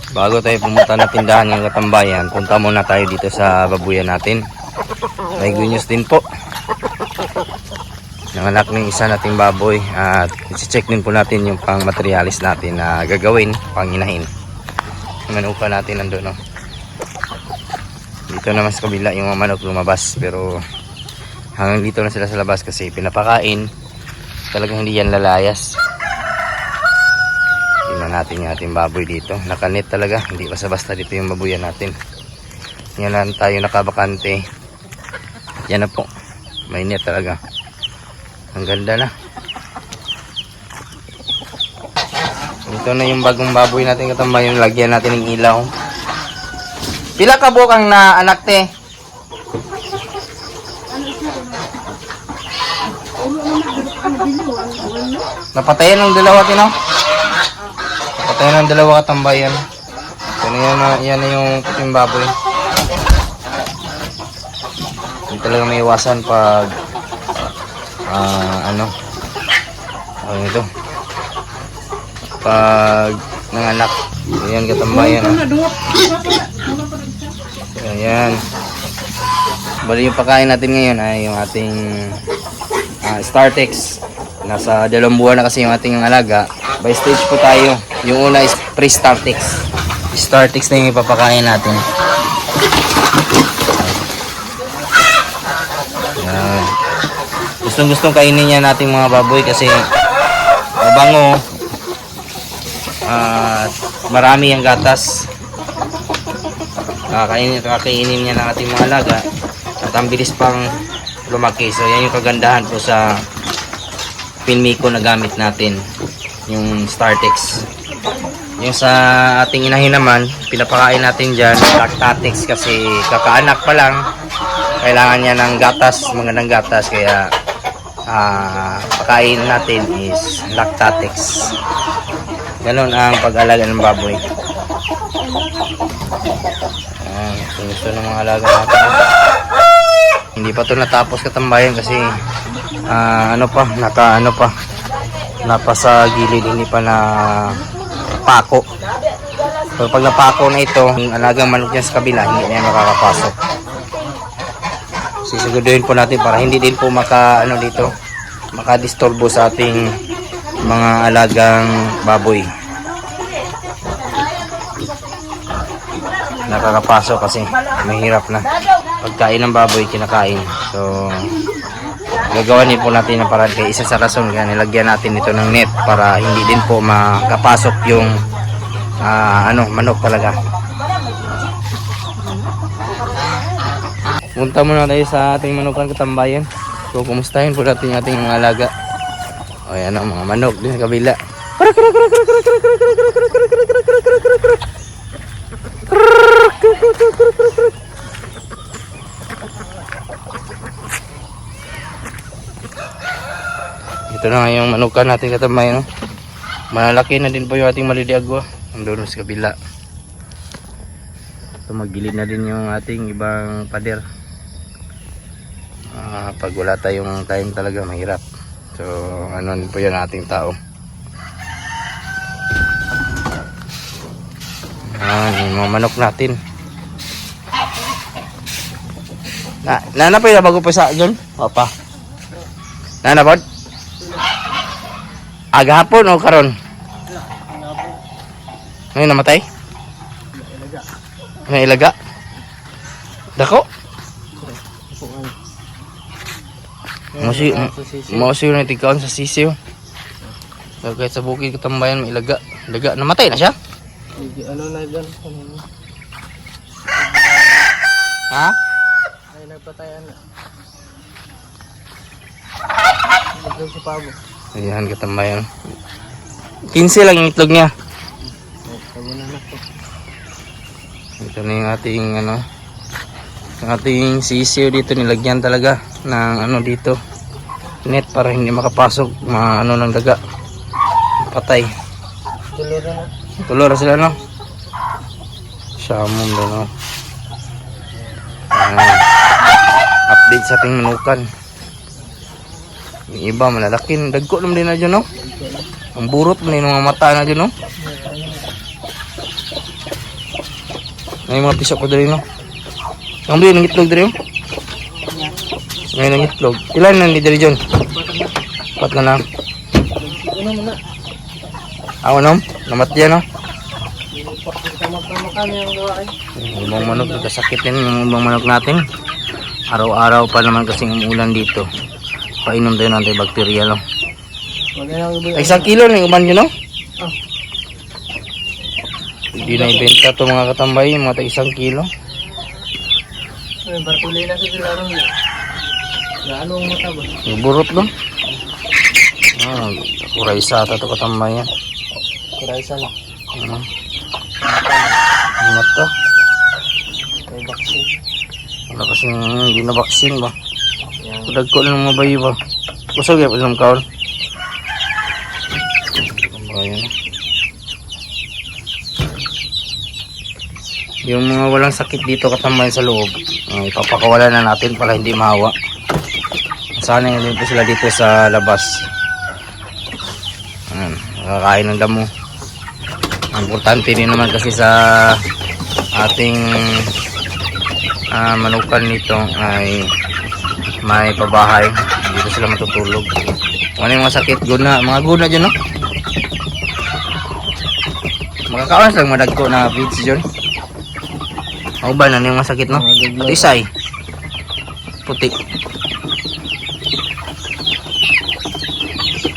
Bago tayo pumunta na tindahan ng Katambayan, punta muna tayo dito sa babuyan natin. May good news din po. Nanganak ng isa nating baboy at i-check din po natin yung pang materialis natin na gagawin, pang inahin. Manok pa natin nandun, no? Dito naman sa kabila yung mga manok lumabas, pero hanggang dito na sila sa labas kasi pinapakain. Talagang hindi yan lalayas. Tingnan natin yung ating baboy dito. Nakanet talaga, hindi basta-basta dito yung babuyan natin. Yan lang tayo nakabakante. Yan na po, may net talaga. Ang ganda na. Ito na yung bagong baboy natin Katambayan. Lagyan natin ng ilaw. Pila ka bukang na anak te? Napatayan ng dalawa tino? Napatayan ng dalawa Katambayan. Yan na yung puting baboy. Hindi talaga may iwasan pag ito pag nanganak. Ayan Katambayan, ayan. Bali yung pagkain natin ngayon ay yung ating Startex. Nasa 2 buwan na kasi yung ating alaga. By stage po tayo. Yung una is pre-Startex. Startex na yung ipapakain natin. Ayan. Gustong kainin niya nating mga baboy kasi mabango at marami ang gatas. Kakainin niya ng ating mga alaga at ang bilis pang lumaki. So yan yung kagandahan po sa Pinmiko na gamit natin, yung Startex. Yung sa ating inahin naman, pinapakain natin dyan Lactatex kasi kakaanak pa lang, kailangan niya ng gatas, magandang gatas, kaya pakain natin is Lactatex. Ganon ang pag-alaga ng baboy. Gusto ng mga alaga natin. Hindi pa ito natapos Katambayan kasi napasa gilid, hindi pa na pako. So pag napako na ito, yung alagang manok niya sa kabila, hindi na makakapasok. Sisiguduhin po natin para hindi din po makadisturbo sa ating mga alagang baboy. Nakakapasok kasi mahirap na pagkain ng baboy, kinakain. So gagawan din po natin ng paraan, kaya isa sa rason kaya nilagyan natin ito ng net para hindi din po makapasok yung manok talaga. Punta muna tayo sa ating manukan Katambayan. So kumustahin po natin yung ating mga alaga. O yan ang mga manok din sa kabila. Ito na nga yung manukan natin Katambayan, no? Malalaki na din po yung ating malidiagwa. Andun sa kabila. So magilid na din yung ating ibang pader. Pag wala tayong time talaga mahirap. So ano din po yan ating tao. Yung mga manok natin. Nana pa yung bago pa sa dun? Papa. Nana po? Agahapon o karon? Ngayon namatay? May ilaga? Dako? Mausiw na tigkaon sa sisiw. Kahit sa bukid Katambayan may ilaga. Ilaga, namatay na siya? Ano na dyan? Ha? Ay nagpatayan na. Itlog sa pabo. Ayan Katambayan. 15 lang yung itlog niya. Ito na yung ating yung ating sisiw dito, nilagyan talaga ng dito net para hindi makapasok ng daga, patay. Tulor sila, no? Siyamon doon, no? Update sa ating manukan. Yung iba malalaki, dagko naman din na dyan, no? Ang burot mo na yung mga mata na dyan, no? May mga piso pa dali no. Ang bili ng itlog dali. Ngayon ng itlog. Ilan na ni dali dyan? Pat na na. Ano mo na? Ako nom? Namat yan no? Tama-tama kami ang gawa ay. Yung ibang manok, nagkasakit din yung ibang manok natin. Araw-araw pa naman kasing umulan dito. Painom tayo ng antibacterial. No? Wala na ang gabi. Ay, 1 kilo na yung uman nyo, no? Ah. Hindi na ibenta ito mga katambay, yung mga 1 kilo. Ay, bartulay na sa laro niya. Gaano ang mata ba? Yung burot, no? Ah, kuray sa ata ito katambay yan. Kuraysa na. Ano mata? May vaccine. Wala kasing hindi na vaccine ba? Yan. Kudag ko lang mga bayi ba? Kusog yan, pasinong kaon. Ayan. Yung mga walang sakit dito katambay sa loob, ipapakawala na natin para hindi mahawa. Sana yun po sila dito sa labas. Ayan, nakakain ng damo. Importante din naman kasi sa ating manukan nito ay may pabahay. Dito sila matutulog. Ano yung mga sakit? Guna, mga guna dyan, no? Makakawas lang madagko na feeds dyan. Ako ba na yung mga sakit, no? Ito isay. Putik.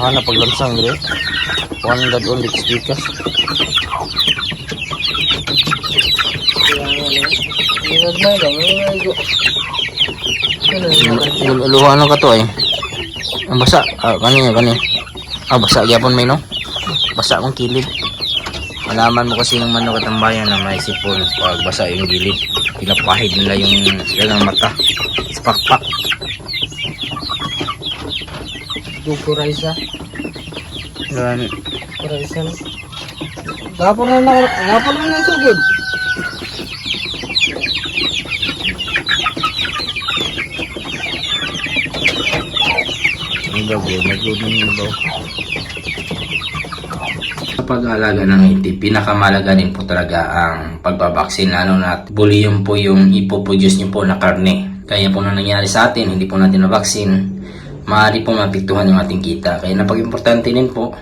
Napaglamsang dire. 100 on speakers. Ano ka to eh? Ang basa. Kani. Basa gyapon may no? Basa akong kilid. Malaman mo kasi yung manok at tambayan na may sipon pag basa yung gilid. Pinapahid nila yung mata. Sa pakpak. Kuraysa. Gan. Kuraysa na. Gapon na isugod. Sa pag-aalaga ng itik, pinakamalaga din po talaga ang pagbabaksin, lalo na bullying po yung ipoproduce nyo po na karne. Kaya po na nangyari sa atin, hindi po natin nabaksin, maaari po mapiktuhan yung ating kita. Kaya napag-importante din po,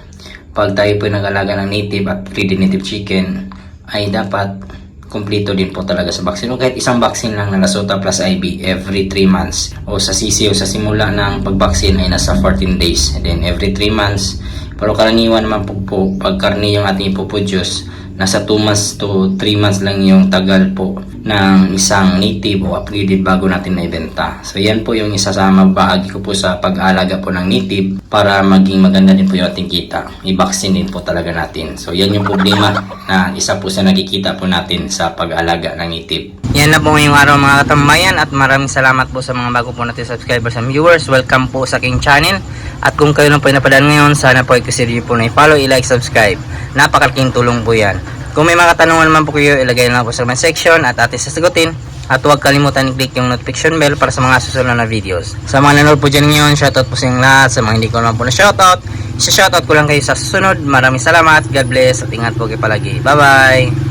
pag tayo po nag-alaga ng native at breeding native chicken, ay dapat kumpleto din po talaga sa vaccine. O kahit isang vaccine lang na Lasota plus IB every 3 months. O sa sisiyo, sa simula ng pag-vaccine ay nasa 14 days. And then every 3 months. Pero karaniwan naman po pag karne yung ating ipoproduce, nasa 2 months to 3 months lang yung tagal po ng isang native o upgraded bago natin naibenta. So yan po yung isa sa mabahagi ko po sa pag-aalaga po ng native para maging maganda din po yung ating kita. I-vaccine din po talaga natin. So yan yung problema na isa po sa nakikita po natin sa pag-aalaga ng native. Yan na po ngayong araw mga katambayan at maraming salamat po sa mga bago po natin subscribers and viewers. Welcome po sa aking channel. At kung kayo na po ay napadaan ngayon, sana po ay consider po na i-follow, i-like, subscribe. Napakalaking tulong po yan. Kung may mga katanungan naman po kayo, ilagay lang po sa comment section at atin sasagutin. At huwag kalimutan i-click yung notification bell para sa mga susunod na videos. Sa mga nanonood po dyan ngayon, shoutout po sa inyong lahat. Sa mga hindi ko naman po na shoutout, isa-shoutout ko lang kayo sa susunod. Maraming salamat, God bless at ingat po kayo palagi. Bye bye!